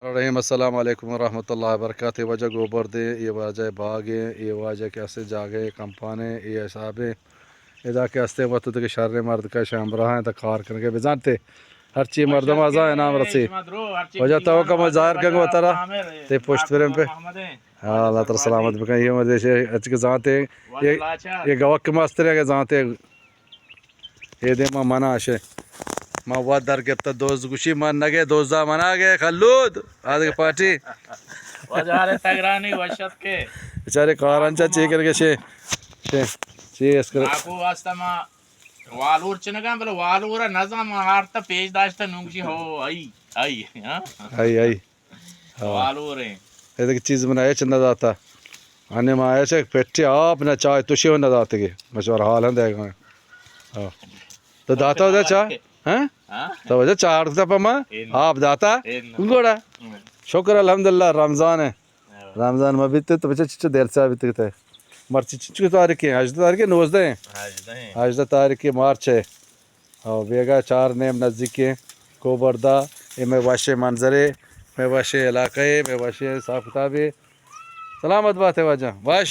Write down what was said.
रहीम अस्सलाम वालेकुम रहमतुल्लाहि व बरकातहू। ये वजह गोबर दे, ये वजह बागे, ये वजह कैसे जागे कंपाने, ये हिसाबे इदा के हस्ते वक्त के शर्र मर्द का शामराह है तकार करके बेजानते हर चीज मर्दम आजा है नाम रसी वजह तो का मजार का वतरा ते पुष्ट फिरम पे हाँ अल्लाह ताला सलामत बका ये मर्द से अच के जाते ये गवक के मास्टर के जाते ये दे मा मना आशे ما ودر گفت دوز گوشی من نگه دوزا من آگه خلود آده پارتی وجاره تگرانی وشت که بیچاره کارانچا چی کرگه چی اس کر నాకు వాస్తమా వాళ్ళూరు చిన్నగా బల వాళ్ళూర నజాం హార్త పేజ్ దాస్త నుంచి హో आई आई వాళ్ళూరే ये चीज बनाए चंदा दाता आने में आया से पेटी आप ना चाय तुशी होना दाते के मशवर हाल है देगा हाँ तो दाता उधर चाय हैं तो वजह चार पमा आप दाता उनकोड़ा शुक्र अल्हम्दुलिल्लाह रमज़ान है रमज़ान में बीते तो बच्चे चिच्चे देर से बीते थे मार्च चिच्चे तारीख है आज तारीख 19 है आज तारीख मार्च है और बेगा 4 नेम नज़दीक है कोबरदा ये में वाशे मंजरे में वाशे इलाके में वाशे साफ किताबे सलामत बात है वजह वाश